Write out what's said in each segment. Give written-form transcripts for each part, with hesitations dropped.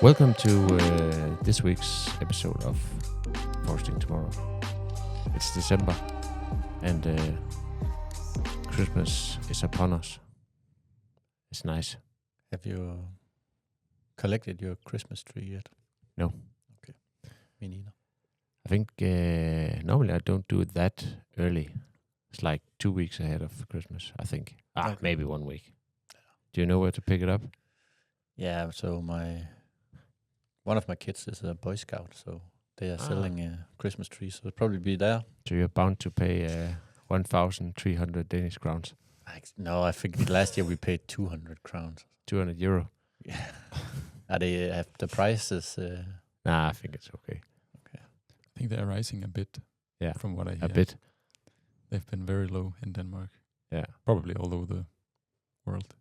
Welcome to this week's episode of Posting Tomorrow. It's December and Christmas is upon us. It's nice. Have you collected your Christmas tree yet? No. Okay. Me neither. I think normally I don't do it that early. It's like 2 weeks ahead of Christmas, I think. Okay. Maybe 1 week. Do you know where to pick it up? Yeah, so one of my kids is a Boy Scout, so they are selling a Christmas tree, so it'll probably be there. So you're bound to pay 1,300 Danish crowns. No, I think last year we paid 200 crowns. 200 euro. Yeah. Are they have the prices? Nah, I think it's okay. Okay. I think they're rising a bit. Yeah, from what I hear. a bit. They've been very low in Denmark. Yeah. Probably all over the world.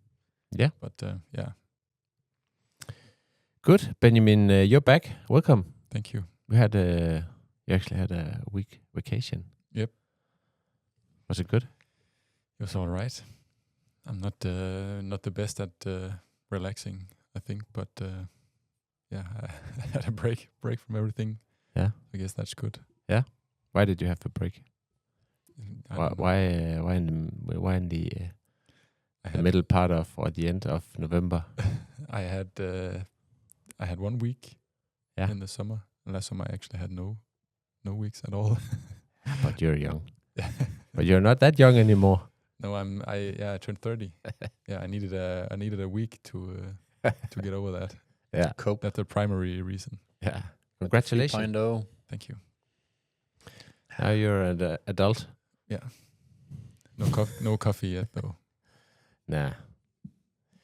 Yeah. But yeah. Good. Benjamin, you're back. Welcome. Thank you. You actually had a week vacation. Yep. Was it good? It was all right. I'm not the best at relaxing, I think, but yeah, I had a break from everything. Yeah. I guess that's good. Yeah. Why did you have a break? Why in the middle part of or the end of November? I had 1 week Yeah. in the summer. Last summer I actually had no weeks at all. But you're young. But you're not that young anymore. No, I turned 30. Yeah, I needed a week to get over that. Yeah. Cope. That's the primary reason. Yeah. Congratulations. 3.0. Thank you. Now you're an adult. Yeah. No coffee yet though. Nah.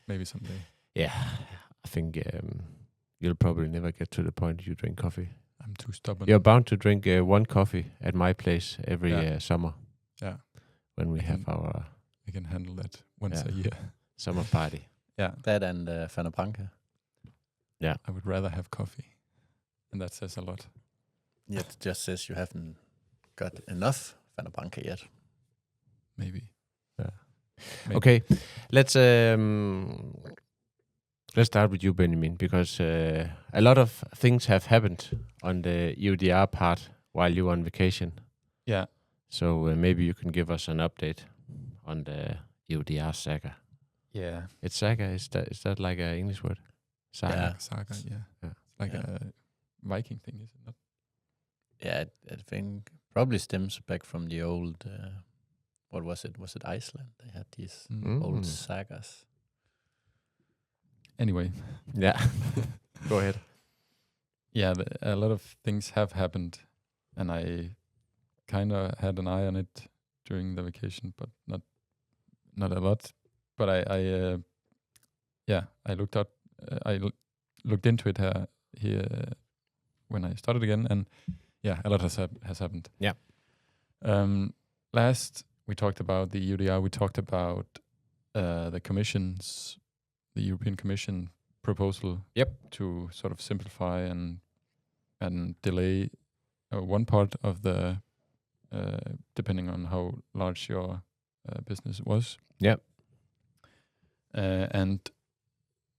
Maybe someday. Yeah. I think you'll probably never get to the point you drink coffee. I'm too stubborn. You're bound to drink one coffee at my place every summer. Yeah. When we have our I can handle that once a year. summer party. Yeah. That and Fanta Branca. Yeah. I would rather have coffee. And that says a lot. Yeah, it just says you haven't got enough Fanta Branca yet. Maybe. Yeah. Maybe. Okay. Let's start with you, Benjamin, because a lot of things have happened on the EUDR part while you were on vacation. Yeah. So maybe you can give us an update on the EUDR saga. Yeah. It's saga. Is that like an English word? Saga. Yeah. Saga, yeah. Yeah. It's like a Viking thing, is it not? Yeah, I think probably stems back from the old, what was it? Was it Iceland? They had these old sagas. Anyway. Yeah. Go ahead. Yeah, a lot of things have happened, and I kind of had an eye on it during the vacation, but not a lot. But I looked into it here when I started again, and yeah, a lot has happened. Yeah. Last we talked about the EUDR. We talked about the European Commission proposal. Yep. To sort of simplify and delay one part of the depending on how large your business was. Yep. And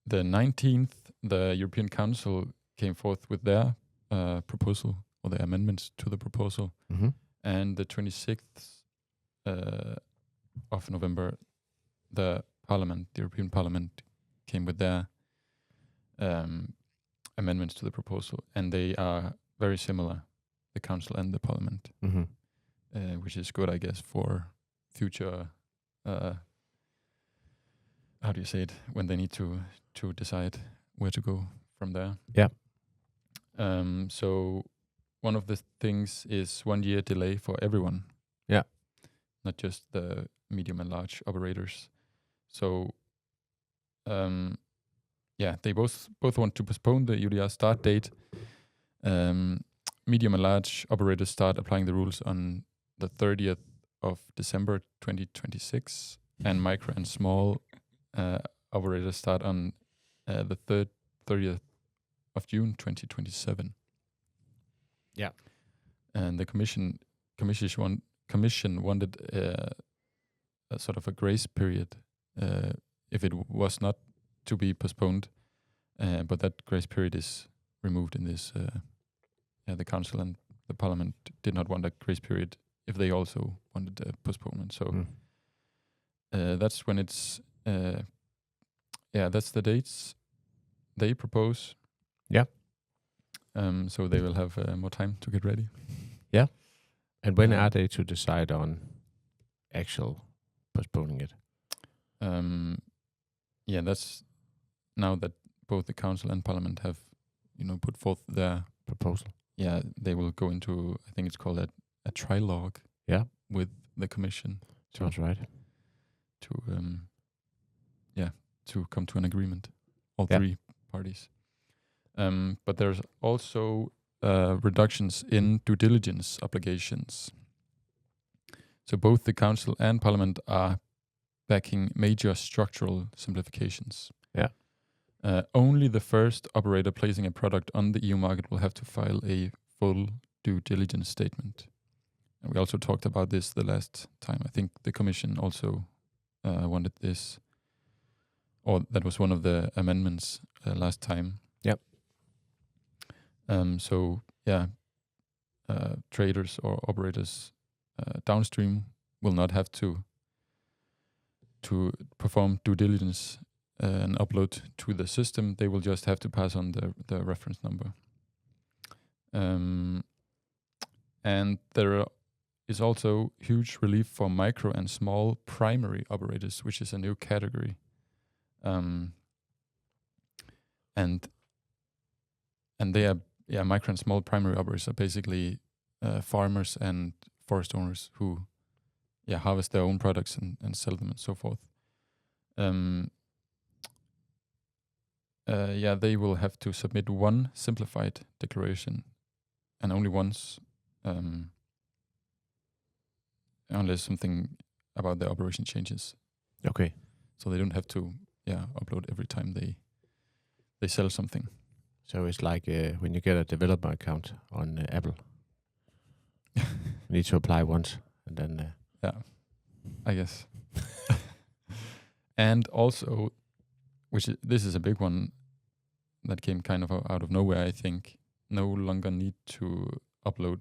the 19th, the European Council came forth with their proposal or their amendments to the proposal. Mm-hmm. And the 26th of November, the European Parliament, came with their amendments to the proposal, and they are very similar, the Council and the Parliament, which is good, I guess, for future. How do you say it? When they need to decide where to go from there. Yeah. So one of the things is 1 year delay for everyone. Yeah. Not just the medium and large operators. So they both want to postpone the EUDR start date. Medium and large operators start applying the rules on the 30th of December 2026, and micro and small operators start on the 30th of June 2027. Yeah. And the commission wanted a sort of a grace period if it was not to be postponed but that grace period is removed in this. The council and the parliament did not want a grace period if they also wanted a postponement. So that's when it's. That's the dates they propose. Yeah. So they will have more time to get ready. Yeah. And when are they to decide on actual postponing it? That's now that both the council and parliament have, put forth their proposal. Yeah, they will go into, I think it's called a trilogue. Yeah. With the commission. Sounds right. To come to an agreement, all Yeah. three parties. But there's also reductions in due diligence obligations. So both the council and parliament are backing major structural simplifications. Yeah. Only the first operator placing a product on the EU market will have to file a full due diligence statement. And we also talked about this the last time. I think the commission also wanted this, or that was one of the amendments last time. Yep. Traders or operators downstream will not have to perform due diligence and upload to the system. They will just have to pass on the reference number. And there is also huge relief for micro and small primary operators, which is a new category. And they are micro and small primary operators are basically farmers and forest owners who harvest their own products and sell them and so forth. They will have to submit one simplified declaration, and only once, unless something about their operation changes. Okay. So they don't have to upload every time they sell something. So it's like when you get a developer account on Apple. You need to apply once, and then... I guess. And also, this is a big one that came kind of out of nowhere, I think. No longer need to upload,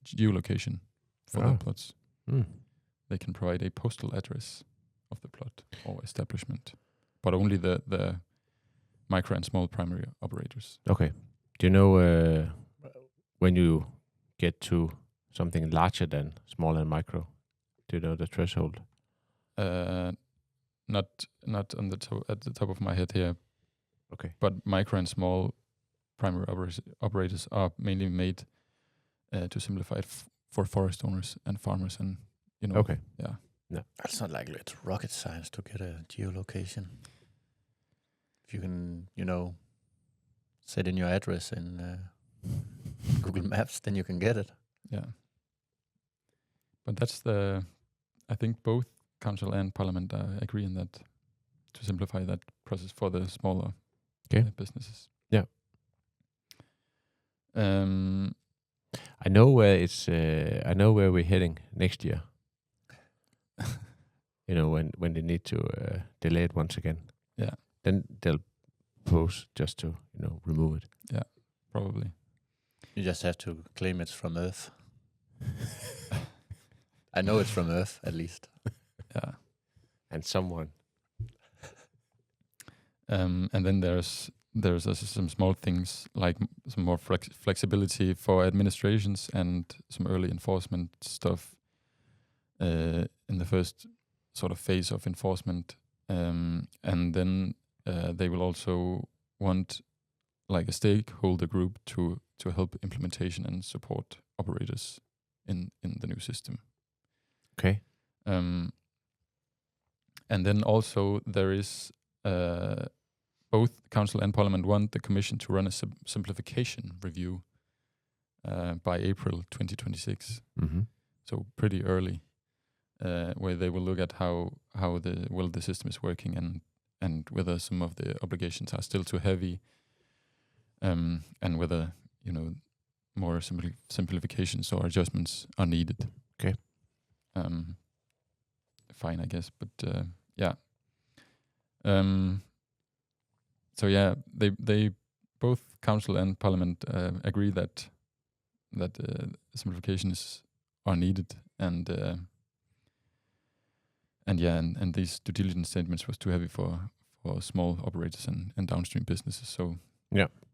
geolocation for their plots. They can provide a postal address of the plot or establishment, but only the micro and small primary operators. Okay. Do you know when you get to something larger than small and micro? Do you know the threshold? Not on at the top of my head here. Okay. But micro and small primary operators are mainly made to simplify it for forest owners and farmers, and Okay. Yeah. No. It's not like it's rocket science to get a geolocation. If you can, set in your address in Google Maps, then you can get it. Yeah. But that's I think both council and parliament agree in that, to simplify that process for the smaller businesses. Yeah. I know where I know where we're heading next year. When they need to delay it once again. Yeah. Then they'll propose just to remove it. Yeah, probably. You just have to claim it's from Earth. I know it's from Earth, at least. Yeah. And someone. And then there's also some small things, like some more flexibility for administrations and some early enforcement stuff in the first sort of phase of enforcement. And then they will also want like a stakeholder group to help implementation and support operators in the new system. Okay. And then also there is both council and parliament want the commission to run a simplification review by April 2026. Mm-hmm. So pretty early, where they will look at how the system is working and whether some of the obligations are still too heavy, and whether more simplifications or adjustments are needed. Okay. Fine, I guess, but yeah. yeah, they both council and parliament agree that simplifications are needed, and these due diligence statements was too heavy for small operators and downstream businesses. So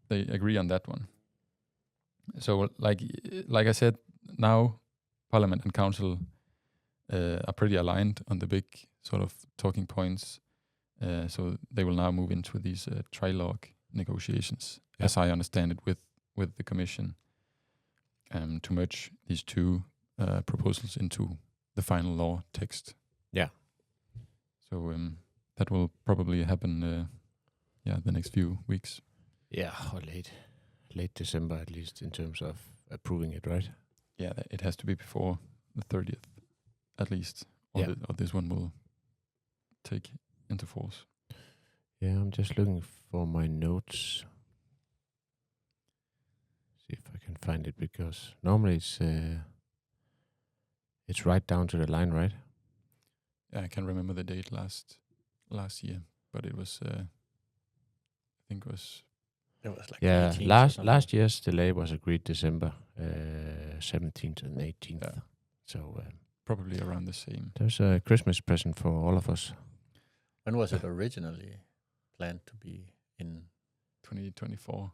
they agree on that one. So like I said, now parliament and council are pretty aligned on the big sort of talking points. So they will now move into these trilogue negotiations, as I understand it, with the commission, to merge these two proposals into the final law text. Yeah. So that will probably happen, the next few weeks. Yeah, or late December at least, in terms of approving it, right? Yeah, it has to be before the 30th, at least, or this one will take into force. Yeah, I'm just looking for my notes. See if I can find it, because normally it's right down to the line, right? Yeah, I can remember the date last year, but it was I think it was like 18th last year's delay was agreed December 17th and 18th. Yeah. So probably around the same. there's a Christmas present for all of us. When was it originally planned to be in? 2024.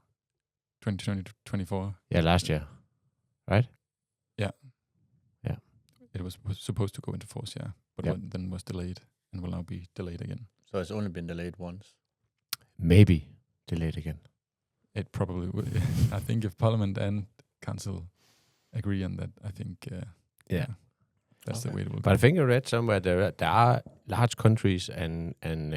2024. Yeah, last year, right? Yeah. Yeah. It was supposed to go into force, but then was delayed and will now be delayed again. So it's only been delayed once. Maybe delayed again. It probably will. I think if Parliament and Council agree on that, I think that's the way it will But go. I think I read somewhere there are large countries and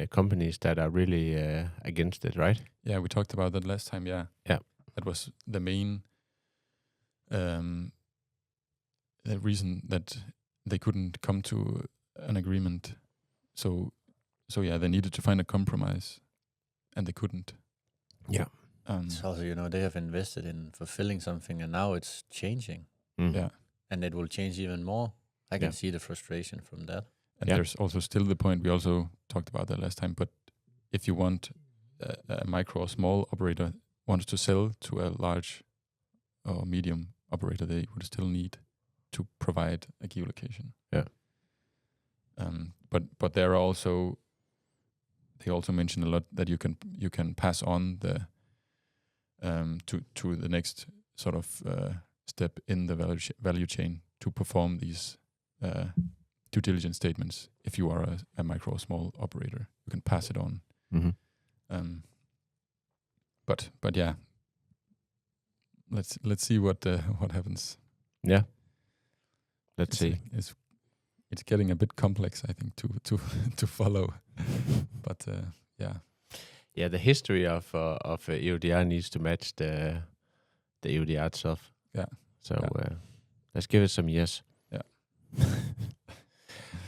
companies that are really against it, right? Yeah, we talked about that last time. Yeah. That was the main the reason that they couldn't come to an agreement. So they needed to find a compromise, and they couldn't. Yeah. It's also, they have invested in fulfilling something, and now it's changing. Yeah. And it will change even more. I can see the frustration from that. And there's also still the point, we also talked about that last time, but if you want a micro or small operator wants to sell to a large or medium operator, they would still need to provide a geolocation. Yeah. But there are also, they also mention a lot that you can pass on the to the next sort of step in the value chain to perform these due diligence statements. If you are a micro or small operator, you can pass it on. Mm-hmm. But yeah, let's see what happens. Yeah. Let's see. It's getting a bit complex, I think, to follow. But Yeah, the history of EUDR needs to match the EUDR itself. Yeah. So let's give it some years. Yeah.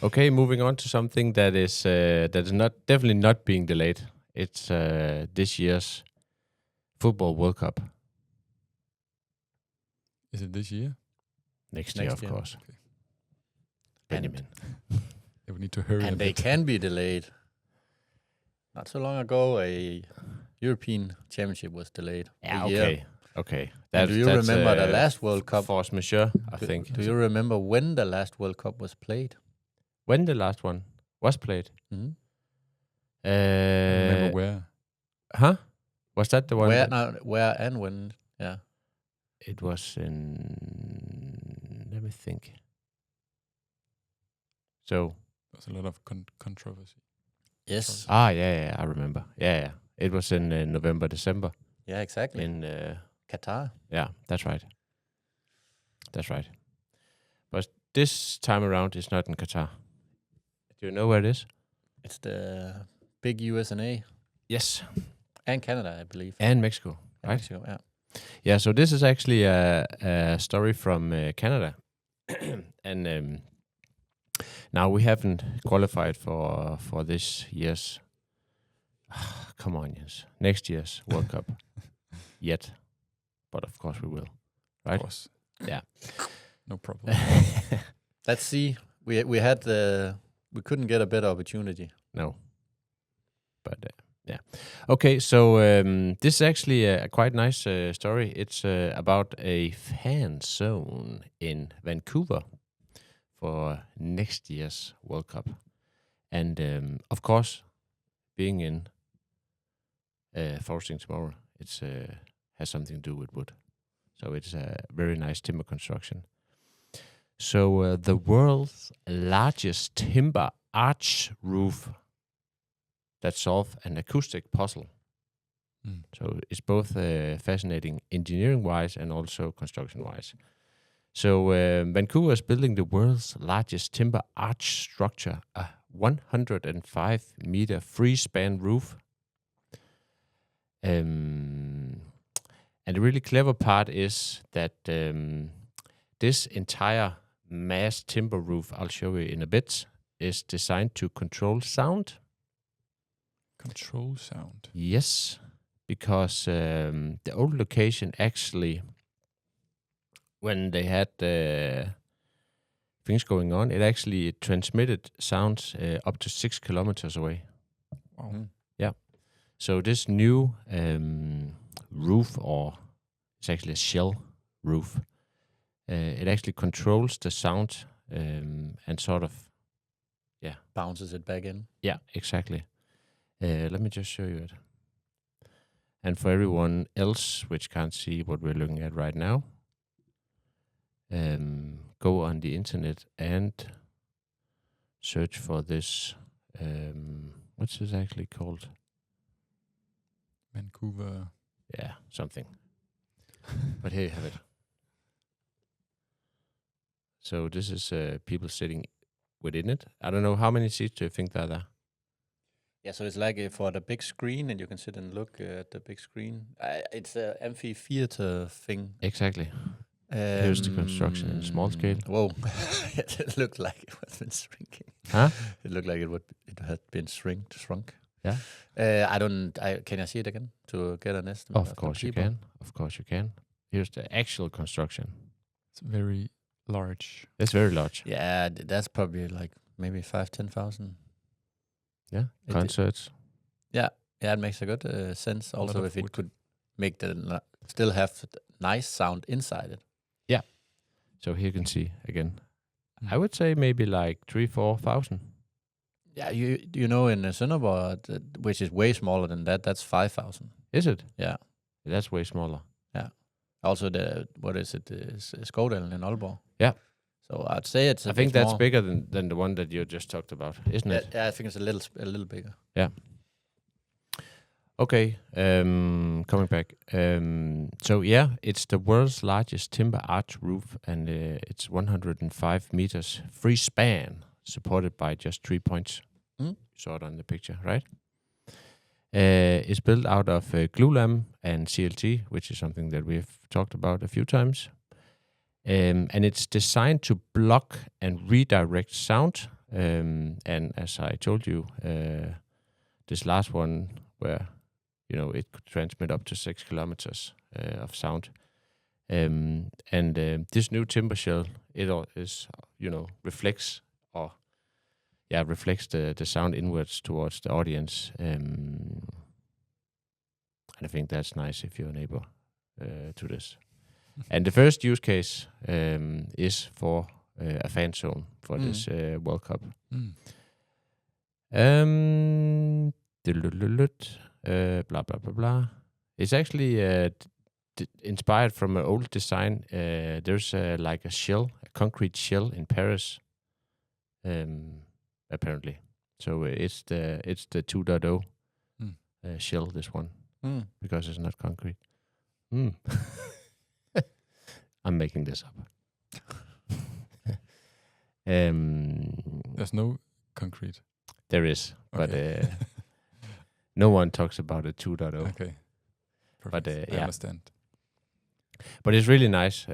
Okay, moving on to something that is definitely not being delayed. It's this year's Football World Cup. Is it this year? Next year, of course. Okay. Benjamin. Yeah, we need to hurry. And they can be delayed. Not so long ago, a European Championship was delayed. Yeah, a year. Okay. Do you remember the last World Cup? Force majeure, I think. Do you remember when the last World Cup was played? When the last one was played? Mm-hmm. Remember where? Huh? Was that the one? Where and when? Yeah. It was in... Let me think. So... There's a lot of controversy. Yes. Yeah, I remember. Yeah. It was in November, December. Yeah, exactly. In Qatar. Yeah, that's right. But this time around, it's not in Qatar. Do you know where it is? It's the big USA. Yes. And Canada, I believe. And Mexico, right? Mexico, yeah. Yeah, so this is actually a story from Canada. And now we haven't qualified for this year's... come on, Jens. Next year's World Cup. Yet. But of course we will. Right? Of course. Yeah. No problem. Let's see. We had we couldn't get a better opportunity. No. But Okay, so this is actually a quite nice story. It's about a fan zone in Vancouver for next year's World Cup. And of course, being in forestry tomorrow, it's has something to do with wood. So it's a very nice timber construction. So the world's largest timber arch roof that solve an acoustic puzzle. So it's both fascinating engineering-wise and also construction-wise. So Vancouver is building the world's largest timber arch structure, a 105-meter free-span roof. And the really clever part is that this entire mass timber roof, I'll show you in a bit, is designed to control sound. Control sound. Yes, because the old location actually, when they had things going on, it actually transmitted sounds up to 6 kilometers away. Wow. Yeah. So this new roof, or it's actually a shell roof, it actually controls the sound and sort of, Bounces it back in. Yeah, exactly. Let me just show you it. And for everyone else which can't see what we're looking at right now, go on the internet and search for this. What's this actually called? Vancouver. Yeah, something. But here you have it. So this is people sitting within it. I don't know, how many seats do you think that are? Yeah, so it's like for the big screen, and you can sit and look at the big screen. It's an amphitheater thing. Exactly. Here's the construction in small scale. Whoa, it looked like it was been shrinking. Huh? It looked like it had been shrunk. Yeah. Can I see it again to get an estimate? Of course you can. Of course you can. Here's the actual construction. It's very large. It's very large. Yeah, that's probably like maybe 5,000-10,000. Yeah. Concerts. Yeah, it makes a good sense. Also, if it wood. could make still have nice sound inside it. So here you can see again. I would say maybe like 3,000-4,000. Yeah, you know in Sønderborg, which is way smaller than that, that's 5,000. Is it? Yeah. That's way smaller. Yeah. Also, Skovdalen in Aalborg. Yeah. So I'd say it's. I think that's bigger than the one that you just talked about, isn't it? Yeah, I think it's a little bigger. Yeah. Okay. Coming back. So yeah, it's the world's largest timber arch roof, and it's 105 meters free span, supported by just 3 points. You saw it on the picture, right? It's built out of glulam and CLT, which is something that we've talked about a few times. And it's designed to block and redirect sound. And as I told you, this last one, where it could transmit up to 6 kilometers of sound. And this new timber shell, it is reflects the sound inwards towards the audience. And I think that's nice if you're a neighbor to this. And the first use case is for a fan zone for this World Cup. Blah, blah, blah, blah. It's actually inspired from an old design. There's like a shell, a concrete shell in Paris, apparently. So it's the 2.0 shell, this one, because it's not concrete. I'm making this up. There's no concrete. There is, Okay. but no one talks about it 2.0. Okay. Perfect. But I understand. But it's really nice.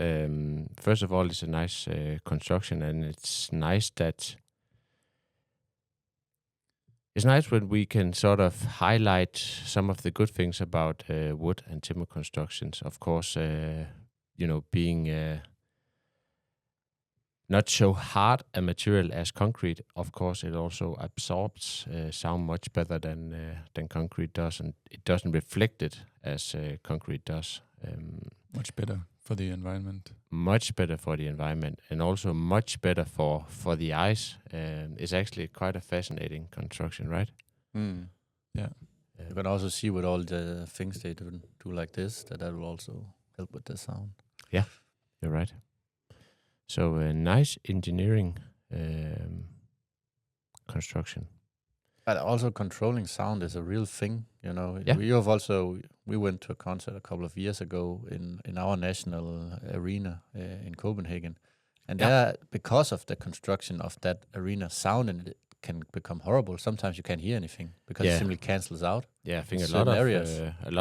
First of all, it's a nice construction, and it's nice when we can sort of highlight some of the good things about wood and timber constructions. Of course, being not so hard a material as concrete. Of course, it also absorbs sound much better than concrete does, and it doesn't reflect it as concrete does. Much better for the environment. Much better for the environment, and also much better for the eyes. It's actually quite a fascinating construction, right? Yeah. You can also see with all the things they do like this, that will also help with the sound. Yeah, you're right. So nice engineering construction. But also controlling sound is a real thing, you know. Yeah. We went to a concert a couple of years ago in our national arena in Copenhagen, and there, because of the construction of that arena, sound in it can become horrible. Sometimes you can't hear anything because it simply cancels out. Yeah, I think in a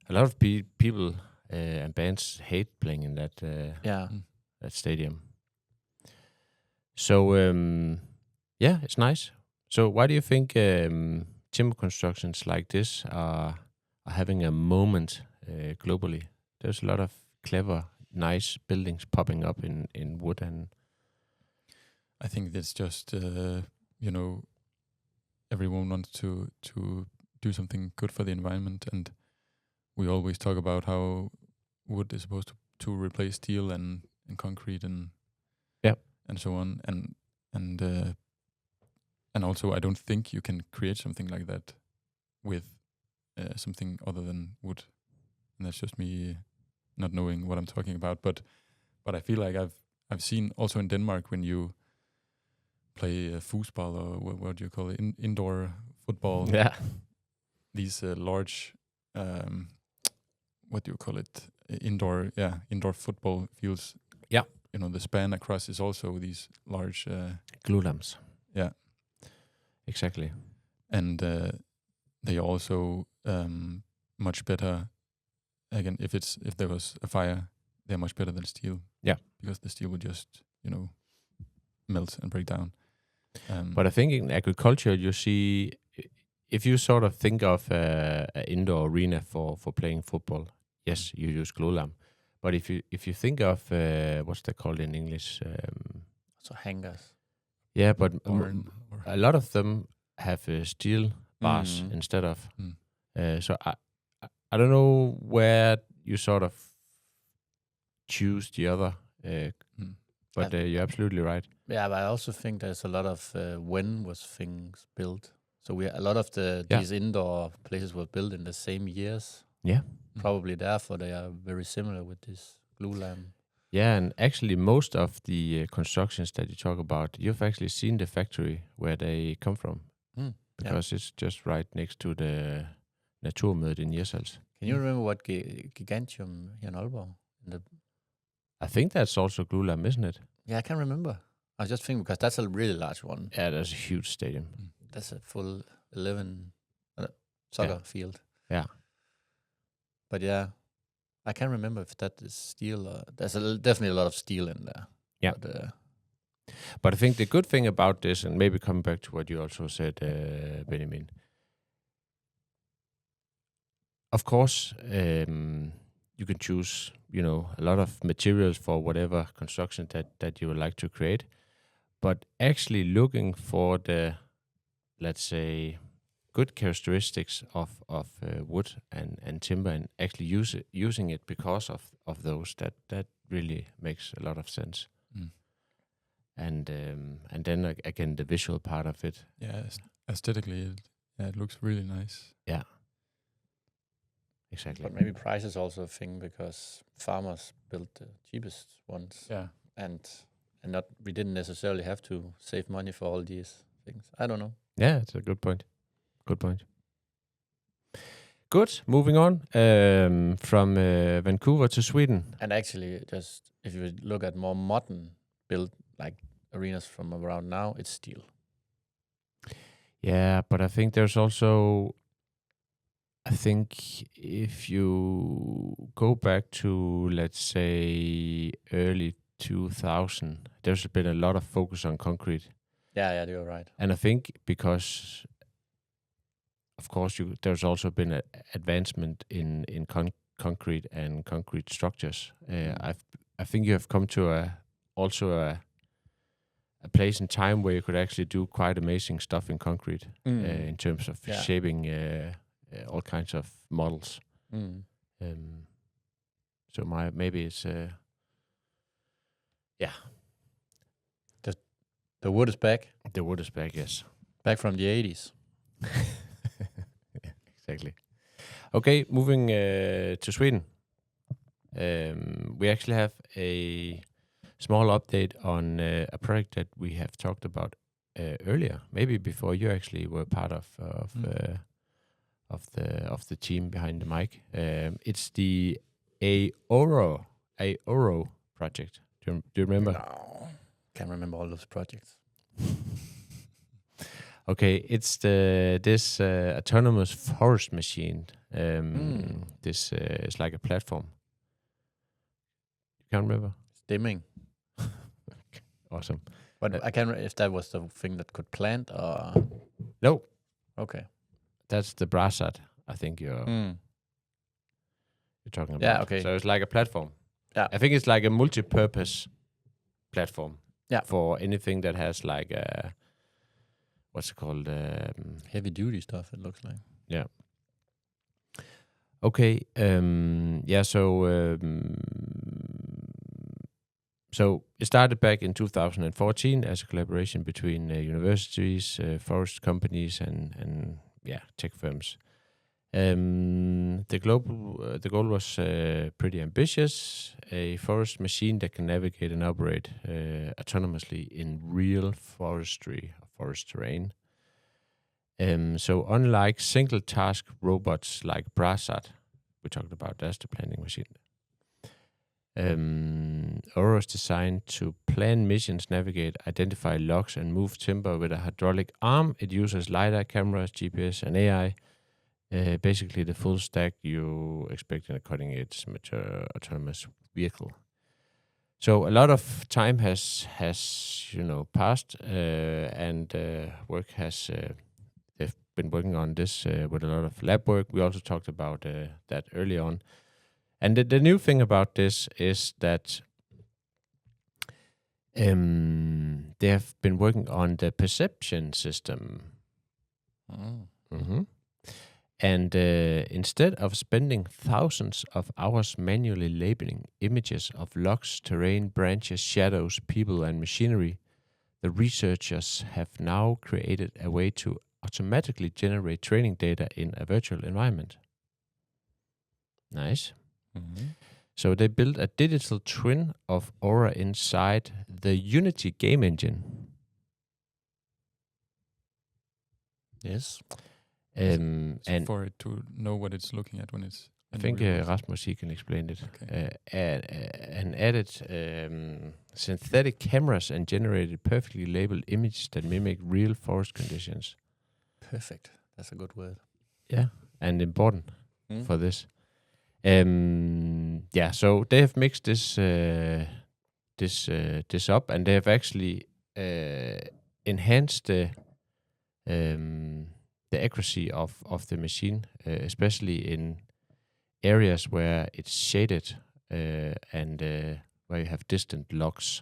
lot of people and bands hate playing in that that stadium. So yeah, it's nice. So why do you think timber constructions like this are having a moment globally? There's a lot of clever, nice buildings popping up in wood, and I think that's just everyone wants to do something good for the environment, and we always talk about how wood is supposed to replace steel and concrete and so on, and also I don't think you can create something like that with something other than wood, and that's just me not knowing what I'm talking about. But I feel like I've seen also in Denmark when you play foosball, or what do you call it, indoor football. Yeah, these large, what do you call it, indoor football fields. Yeah, the span across is also these large glue lamps. Yeah, exactly. And they are also much better. Again, if there was a fire, they're much better than steel. Yeah, because the steel would just melt and break down. But I think in agriculture, you see, if you sort of think of an indoor arena for playing football, yes, you use glue lamp. But if you think of what's that called in English? So hangers. Yeah, but a lot of them have steel bars instead of. So I don't know where you sort of choose the other, but you're absolutely right. Yeah, but I also think there's a lot of when was things built. So a lot of these indoor places were built in the same years. Yeah. Probably therefore they are very similar with this glue lamp. Yeah, and actually most of the constructions that you talk about, you've actually seen the factory where they come from. Because it's just right next to the Naturmødet in Hirsals. Can you remember what Gigantium here in Aalborg? I think that's also glue lamp, isn't it? Yeah, I can't remember. I was just thinking because that's a really large one. Yeah, that's a huge stadium. That's a full 11 soccer field. Yeah. But yeah, I can't remember if that is steel. There's definitely a lot of steel in there. Yeah. But I think the good thing about this, and maybe coming back to what you also said, Benjamin, of course, you can choose, a lot of materials for whatever construction that you would like to create. But actually looking for the, let's say, good characteristics of wood and timber, and actually using it because of those, that really makes a lot of sense. And then again, the visual part of it. Yeah, aesthetically, it looks really nice. Yeah, exactly. But maybe price is also a thing because farmers built the cheapest ones. Yeah, and we didn't necessarily have to save money for all these things. I don't know. Yeah, it's a good point. Good point. Good. Moving on from Vancouver to Sweden. And actually, just if you look at more modern built like arenas from around now, it's steel. Yeah, but I think there's also, I think if you go back to, let's say, early 2000, there's been a lot of focus on concrete. Yeah, you're right. And I think because, of course, there's also been an advancement in concrete and concrete structures. I think you have come to a place in time where you could actually do quite amazing stuff in concrete in terms of shaping all kinds of models. So maybe it's the wood is back. The wood is back, yes. Back from the 80s. Yeah, exactly. Okay, moving to Sweden. We actually have a small update on a project that we have talked about earlier, maybe before you actually were part of the team behind the mic. It's the AORO project. Do you remember? No, can't remember all those projects. Okay, it's this autonomous forest machine. This is like a platform. You can't remember? Stimming. Awesome. But I can't remember if that was the thing that could plant or... No. Okay. That's the brassat, I think you're talking about. Yeah, okay. So it's like a platform. Yeah. I think it's like a multi-purpose platform. Yeah. For anything that has like a... What's it called? Heavy duty stuff, it looks like. Yeah. Okay. So it started back in 2014 as a collaboration between universities, forest companies, and tech firms. The goal was pretty ambitious: a forest machine that can navigate and operate autonomously in real forest terrain. So unlike single task robots like brassat, we talked about, that's the planting machine. AORO is designed to plan missions, navigate, identify logs, and move timber with a hydraulic arm. It uses LiDAR, cameras, GPS, and AI. Basically, the full stack you expect in a cutting-edge autonomous vehicle. So a lot of time has passed, and work has. They've been working on this with a lot of lab work. We also talked about that early on. And the new thing about this is that they have been working on the perception system. And instead of spending thousands of hours manually labeling images of logs, terrain, branches, shadows, people, and machinery, the researchers have now created a way to automatically generate training data in a virtual environment. Nice. So they built a digital twin of AORO inside the Unity game engine. Yes. And for it to know what it's looking at when it's... I think Rasmus, he can explain it. Okay. And added synthetic cameras and generated perfectly labeled images that mimic real forest conditions. Perfect. That's a good word. Yeah, and important for this. So they have mixed this up, and they have actually enhanced the accuracy of the machine, especially in areas where it's shaded and where you have distant logs.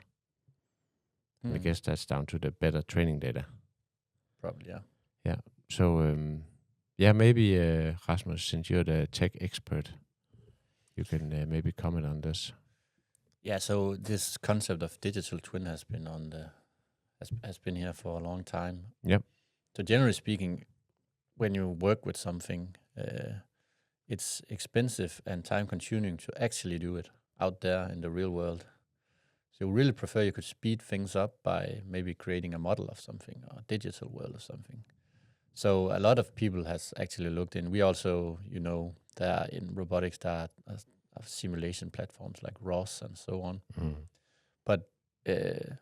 I guess that's down to the better training data. Probably, yeah. Yeah. So, maybe Rasmus, since you're the tech expert, you can maybe comment on this. Yeah, so this concept of digital twin has been has been here for a long time. Yep. So generally speaking, when you work with something, it's expensive and time-consuming to actually do it out there in the real world. So you really prefer you could speed things up by maybe creating a model of something or a digital world or something. So a lot of people has actually looked in. We also, there are in robotics, there are simulation platforms like ROS and so on. But at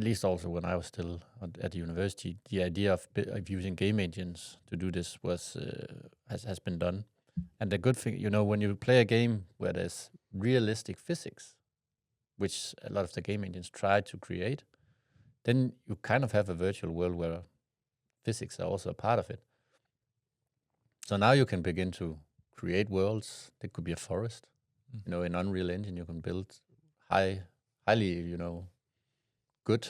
least also when I was still at the university, the idea of using game engines to do this was has been done. And the good thing, when you play a game where there's realistic physics, which a lot of the game engines try to create, then you kind of have a virtual world where physics are also a part of it. So now you can begin to create worlds. It could be a forest. In Unreal Engine, you can build highly, good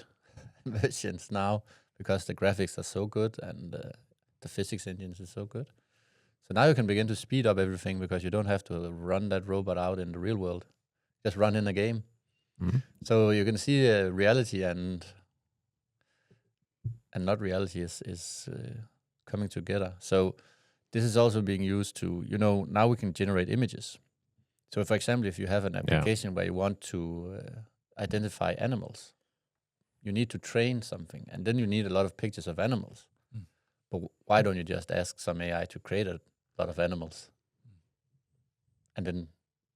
versions now because the graphics are so good and the physics engines is so good. So now you can begin to speed up everything because you don't have to run that robot out in the real world. Just run in a game. So you can see reality and not reality is coming together. So this is also being used to, now we can generate images. So for example, if you have an application where you want to identify animals, you need to train something, and then you need a lot of pictures of animals. But why don't you just ask some AI to create a lot of animals and then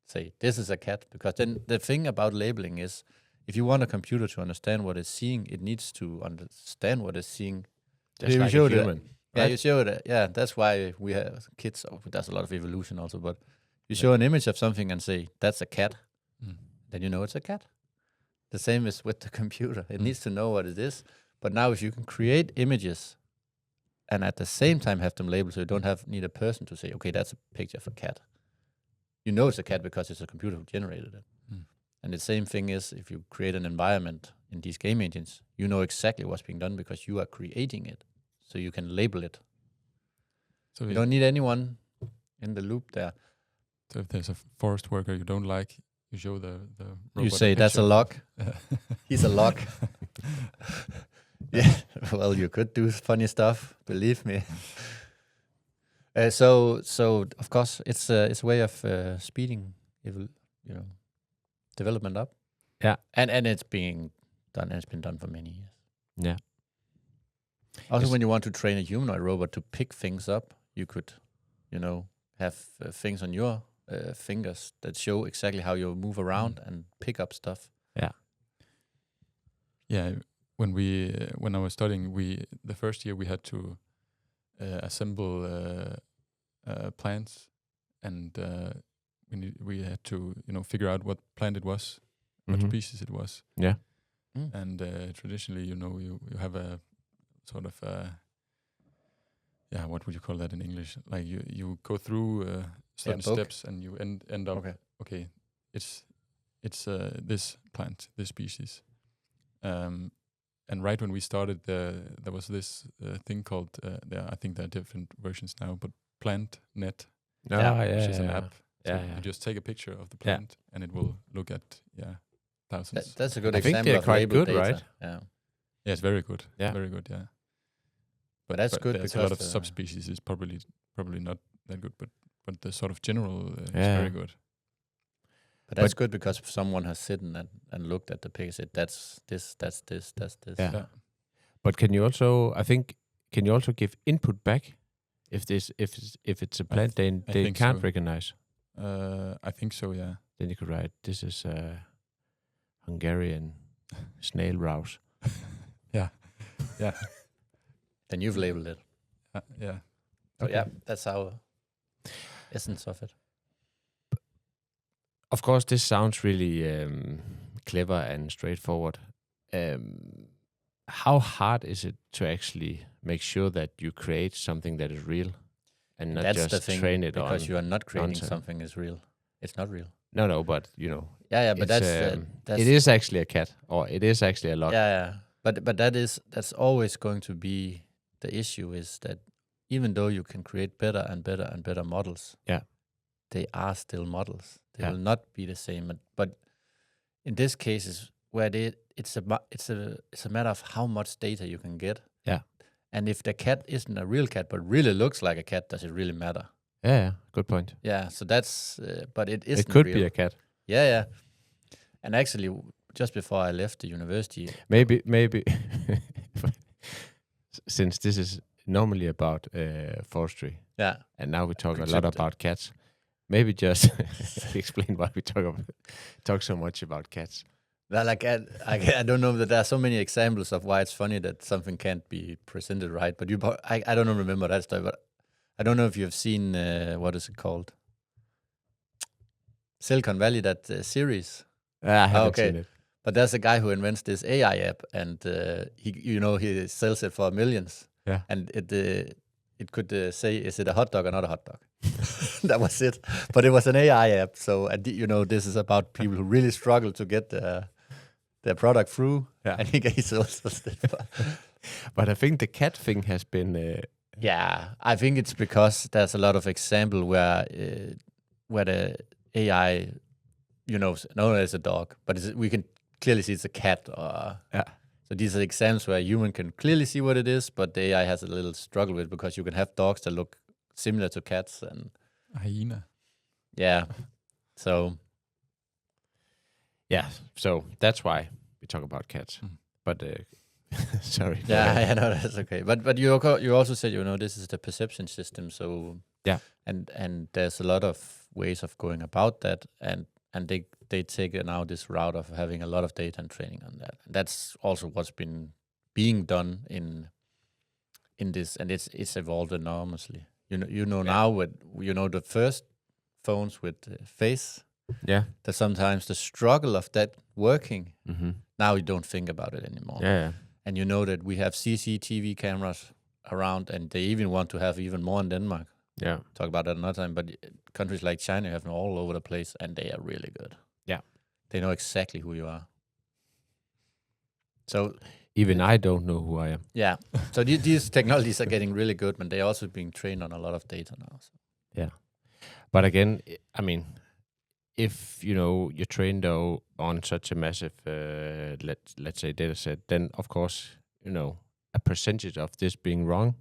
say, this is a cat? Because then the thing about labeling is, if you want a computer to understand what it's seeing, it needs to understand what it's seeing. Just like a human. Yeah, you show it. Yeah, that's why we have kids. There's a lot of evolution also, but you show an image of something and say, that's a cat. Then you know it's a cat. The same is with the computer. It needs to know what it is. But now if you can create images and at the same time have them labeled, so you don't need a person to say, okay, that's a picture of a cat. You know it's a cat because it's a computer who generated it. And the same thing is if you create an environment in these game engines, you know exactly what's being done because you are creating it. So you can label it. So you don't need anyone in the loop there. So if there's a forest worker you don't like, you show the robot. You say that's a log. He's a log. Yeah. Well, you could do funny stuff. Believe me. So of course it's a way of speeding, development up. Yeah. And it's being done. And it's been done for many years. Yeah. Also, when you want to train a humanoid robot to pick things up, you could, have things on your fingers that show exactly how you move around and pick up stuff. Yeah. Yeah. When I was studying, the first year we had to assemble plants, and we had to figure out what plant it was, what species it was. Yeah. And traditionally, you have a sort of what would you call that in English? Like you go through certain steps and you end up okay, it's this plant, this species. And right when we started, there was this thing called I think there are different versions now, but PlantNet, which is an app. So you just take a picture of the plant and it will look at thousands. That's a good I example. think they're of quite good, data. right? Yeah. Yeah, it's very good. Yeah. Very good. Yeah. But that's good because because a lot of subspecies is probably not that good, but the sort of general is very good. But that's good because someone has sitting and looked at the picture and said, that's this. Yeah. But can you also give input back if it's a plant they can't recognize? I think so, yeah. Then you could write, this is Hungarian snail rouse. Yeah. Then you've labeled it. Yeah. So yeah, that's our essence of it. Of course, this sounds really clever and straightforward. How hard is it to actually make sure that you create something that is real and not that's just the thing, train it because on you are not creating nonsense. Something is real. It's not real. No, but Yeah, but that's it is actually a cat, or it is actually a log. Yeah. But that's always going to be the issue, is that even though you can create better and better and better models, they are still models. They will not be the same. But in this case, is where it's a matter of how much data you can get. Yeah. And if the cat isn't a real cat but really looks like a cat, does it really matter? Yeah. Good point. Yeah. So that's but it isn't. It could real. be a cat. Yeah. And actually, just before I left the university, maybe since this is normally about forestry, and now we talk a lot about cats. Maybe just explain why we talk so much about cats. Well, I don't know that there are so many examples of why it's funny that something can't be presented right. But I don't remember that story. But I don't know if you have seen what is it called? Silicon Valley, that series. I haven't seen it. But there's a guy who invents this AI app, and he sells it for millions. Yeah. And it could say, is it a hot dog or not a hot dog? That was it. But it was an AI app. So, this is about people who really struggle to get their product through. Yeah. And he also said, But I think the cat thing has been... yeah, I think it's because there's a lot of example where the AI, known as a dog, but we can clearly see it's a cat. So these are examples where a human can clearly see what it is, but the AI has a little struggle with, because you can have dogs that look similar to cats and A hyena. yeah. So Yeah, so that's why we talk about cats. But sorry. yeah, I know that's okay. But you also said this is the perception system. So yeah, and there's a lot of ways of going about that, and they take now this route of having a lot of data and training on that. And that's also what's been being done in this, and it's evolved enormously. Now with the first phones with face. Yeah. That sometimes the struggle of that working. Mm-hmm. Now you don't think about it anymore. Yeah. And that we have CCTV cameras around, and they even want to have even more in Denmark. Yeah. Talk about that another time. But countries like China have them all over the place, and they are really good. Yeah. They know exactly who you are. So even I don't know who I am. Yeah. So these technologies are getting really good, but they're also being trained on a lot of data now. So. Yeah. But again, I mean, if you're trained on such a massive let's say data set, then of course a percentage of this being wrong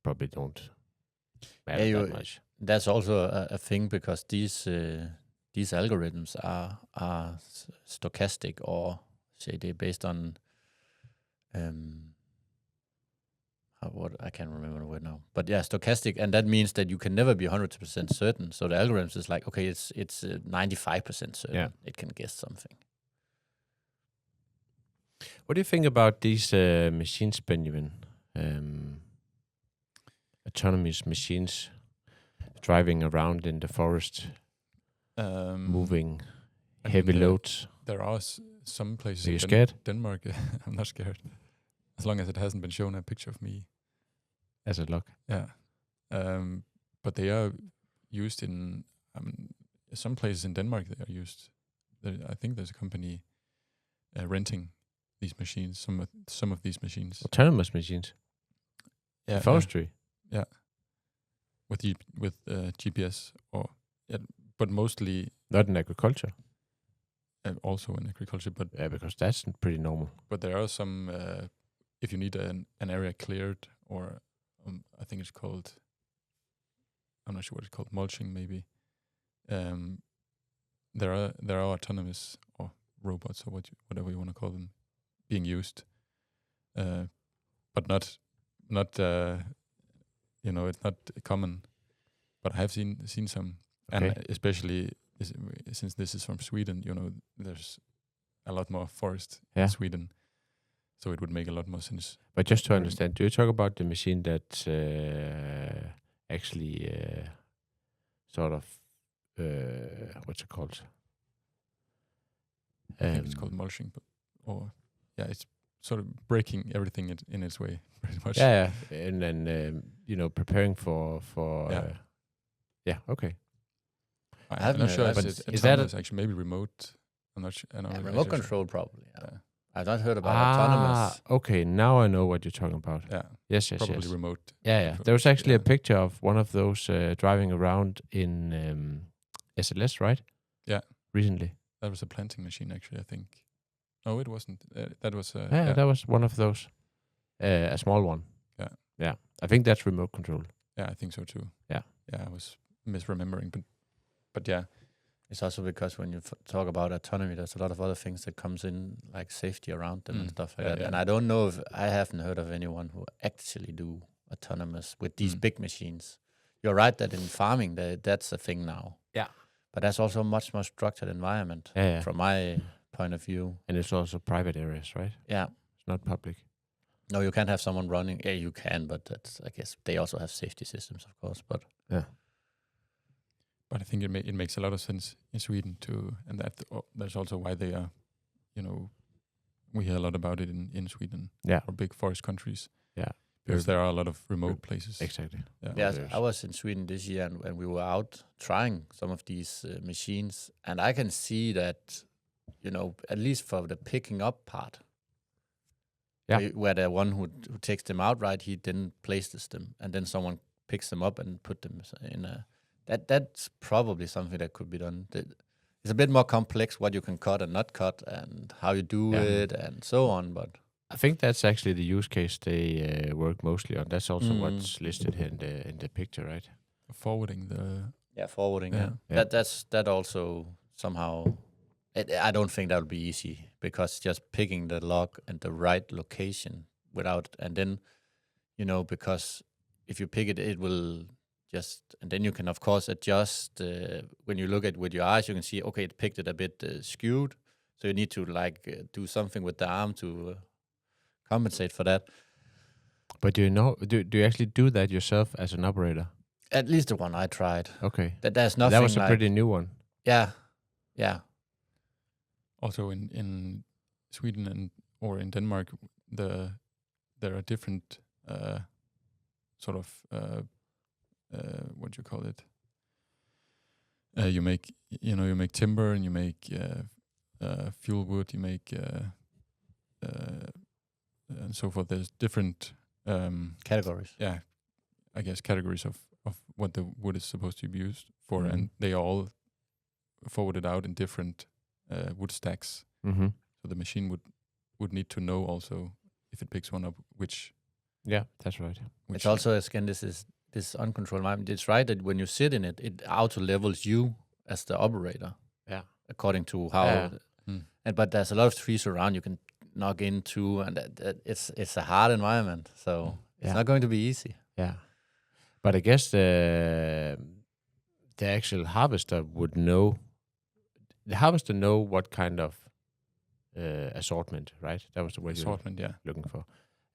probably don't matter that much. That's also a thing, because these algorithms are stochastic, or say they're based on what I can't remember the word now, but yeah, stochastic, and that means that you can never be 100% certain. So the algorithms is like, okay, it's 95% certain. Yeah. It can guess something. What do you think about these machines, Benjamin? Autonomous machines driving around in the forest, moving heavy loads. There are some places. Are you scared? Denmark. I'm not scared, as long as it hasn't been shown a picture of me. As a look. Yeah. But they are used in some places in Denmark. They are used. I think there's a company renting these machines. Some of these machines. Autonomous machines. Yeah. Forestry. Yeah. With GPS but mostly not in agriculture. Also in agriculture, but yeah, because that's pretty normal. But there are some. If you need an area cleared, or I think it's called. I'm not sure what it's called, mulching maybe. There are autonomous or robots or whatever you want to call them being used, but not it's not common. But I have seen some, okay. And especially since this is from Sweden, there's a lot more forest in Sweden, so it would make a lot more sense. But just to understand, do you talk about the machine that actually sort of what's it called? I think it's called mulching, it's sort of breaking everything in its way, pretty much. Yeah, and then preparing for okay. I'm not sure if it's autonomous, actually, maybe remote. I'm not sure. Remote control, probably. Yeah. I've not heard about autonomous. Okay, now I know what you're talking about. Yeah. Yes. Probably remote. Yeah. There was actually a picture of one of those driving around in SLS, right? Yeah. Recently. That was a planting machine, actually, I think. No, it wasn't. That was... that was one of those. A small one. Yeah. Yeah. I think that's remote control. Yeah, I think so too. Yeah. Yeah, I was misremembering, but yeah. It's also because when you talk about autonomy, there's a lot of other things that comes in, like safety around them and stuff like that. Yeah. And I don't know I haven't heard of anyone who actually do autonomous with these big machines. You're right that in farming, that's a thing now. Yeah. But that's also a much more structured environment from my point of view. And it's also private areas, right? Yeah. It's not public. No, you can't have someone running. Yeah, you can, but I guess they also have safety systems, of course. But yeah. But I think it makes a lot of sense in Sweden too, and that's also why they are, we hear a lot about it in Sweden. Yeah. Or big forest countries. Yeah. because there are a lot of remote places. Exactly. Yes, I was in Sweden this year, and we were out trying some of these machines, and I can see that, at least for the picking up part, where the one who takes them out, right, he then places them, and then someone picks them up and put them in a. That's probably something that could be done. It's a bit more complex what you can cut and not cut, and how you do it, and so on. But I think that's actually the use case they work mostly on. That's also what's listed here in the picture, right? Forwarding the. Forwarding. Yeah. That also somehow. I don't think that would be easy, because just picking the log and the right location and then, because if you pick it, it will and then you can of course adjust. When you look at it with your eyes, you can see, okay, it picked it a bit skewed, so you need to do something with the arm to compensate for that. But do you actually do that yourself as an operator? At least the one I tried. Okay. There's nothing. That was a pretty new one. Yeah. Also in Sweden or in Denmark, there are different sort of what do you call it? You make timber, and you make fuel wood. You make and so forth. There's different categories. Yeah, I guess categories of what the wood is supposed to be used for, and they are all forwarded out in different wood stacks. Mm-hmm. So the machine would need to know also, if it picks one up, which. Yeah, that's right. It's also, again, this uncontrolled environment. It's right that when you sit in it, it auto levels you as the operator. Yeah. According to how. But there's a lot of trees around you can knock into, and it's a hard environment. So it's not going to be easy. Yeah. But I guess the actual harvester would know. The harvester know what kind of assortment, right? That was the word assortment, looking for.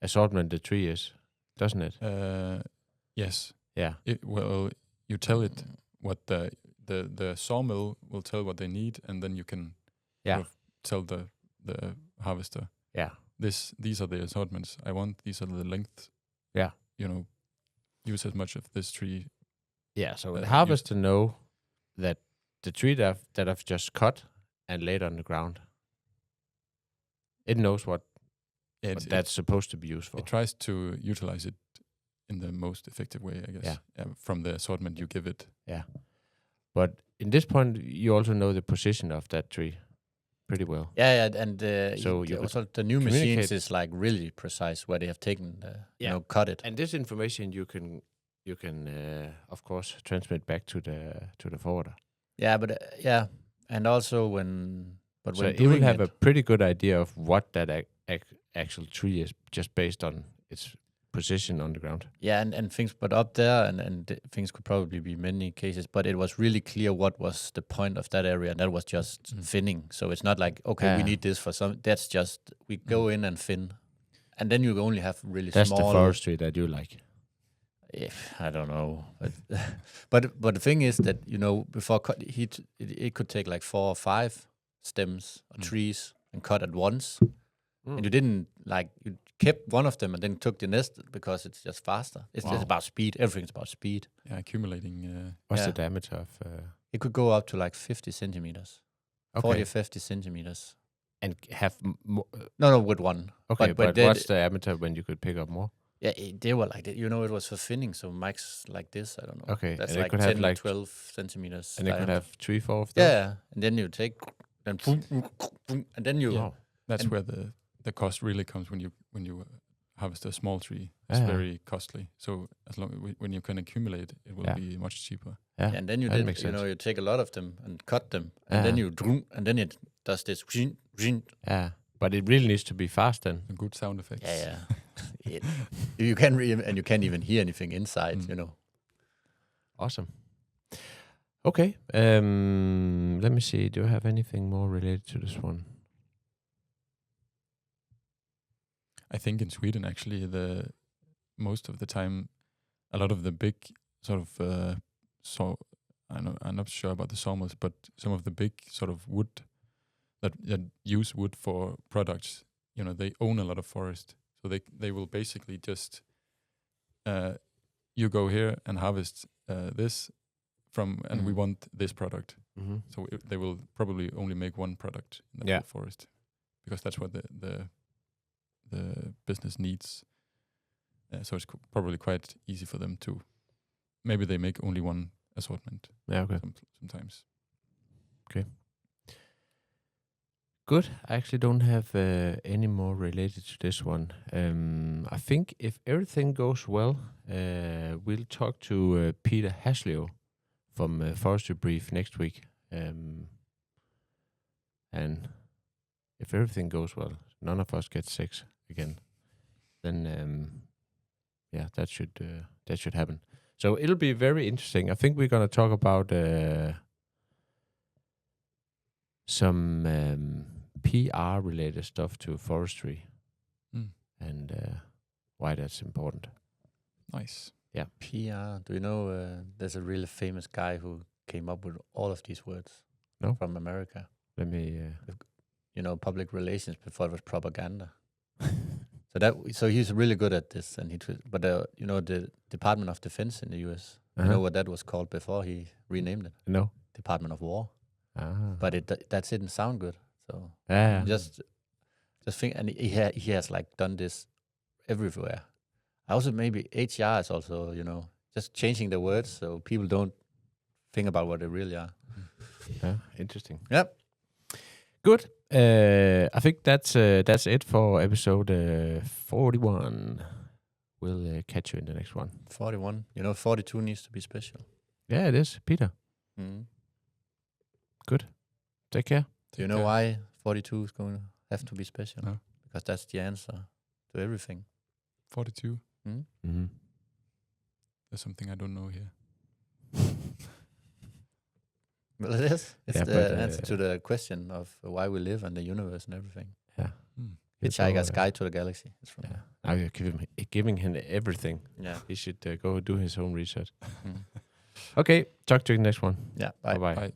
Assortment the tree is, doesn't it? Yes. Yeah. You tell it what the sawmill will tell what they need, and then you can sort of tell the harvester. Yeah. These are the assortments I want. These are the lengths. Yeah. Use as much of this tree. Yeah. So the harvester know that the tree that I've just cut and laid on the ground, it knows what that's supposed to be used for. It tries to utilize it in the most effective way, I guess. Yeah. From the assortment you give it. Yeah. But in this point, you also know the position of that tree pretty well. Yeah, and so also the new machines is really precise where they have taken, cut it. And this information you can of course transmit back to the forwarder. Yeah, but and also when it will have a pretty good idea of what that actual tree is, just based on its position on the ground. Yeah, and things, but up there, and things could probably be many cases, but it was really clear what was the point of that area, and that was just thinning. So it's not like, okay, we need this for some. That's just we go in and thin, and then you only have really that's small. That's the forestry that you like. I don't know, but the thing is that before it could take like 4 or 5 stems or trees and cut at once, and you didn't you kept one of them and then took the next because it's just faster. It's just about speed. Everything's about speed. Yeah, accumulating. What's the diameter of? It could go up to like 50 centimeters, 40 or 50 centimeters, and have more. No, with one. Okay, but what's the diameter when you could pick up more? Yeah, they were like that. It was for thinning, so mics like this. I don't know. Okay, that's and like could 10, have like 12 centimeters. And it could have 3-4 of them. Yeah, and then you take, and then you. Yeah. That's where the cost really comes when you harvest a small tree. It's very costly. So as long when you can accumulate, it will be much cheaper. Yeah, and then you take a lot of them and cut them, and then it does this. Yeah. But it really needs to be fast then. A good sound effects. Yeah. You can and you can't even hear anything inside, Awesome. Okay. Let me see. Do I have anything more related to this one? I think in Sweden, actually, most of the time, a lot of the big sort of I'm not sure about the sawmills, but some of the big sort of wood that use wood for products, they own a lot of forest, so they will basically just you go here and harvest this and we want this product. Mm-hmm. So they will probably only make one product in the whole forest, because that's what the business needs. So it's probably quite easy for them to. Maybe they make only one assortment. Yeah. Okay. Sometimes. Okay. Good. I actually don't have any more related to this one. I think if everything goes well, we'll talk to Peter Hasleo from Forestry Brief next week. And if everything goes well, none of us get sick again, then that should happen. So it'll be very interesting. I think we're gonna talk about some PR related stuff to forestry and why that's important. Nice. Yeah. PR. Do you know there's a really famous guy who came up with all of these words? No. From America. Let me. Public relations before it was propaganda. So he's really good at this, and the Department of Defense in the U.S. You know what that was called before he renamed it? No. Department of War. But that didn't sound good. So just think, and he has like done this everywhere. Also, maybe HR is also just changing the words so people don't think about what they really are. Yeah, interesting. Yep. Good. I think that's it for episode 41. We'll catch you in the next one. 41. 42 needs to be special. Yeah, it is, Peter. Mm-hmm. Good. Take care. Do you know why 42 is going to have to be special? No. Because that's the answer to everything. 42. Mm-hmm. There's something I don't know here. Well, it is. It's the answer to the question of why we live and the universe and everything. Yeah. Hitchhiker's Guide to the Galaxy. It's from there. Now you're giving him everything. Yeah. He should go do his own research. Okay. Talk to you next one. Yeah. Bye. Bye. Bye.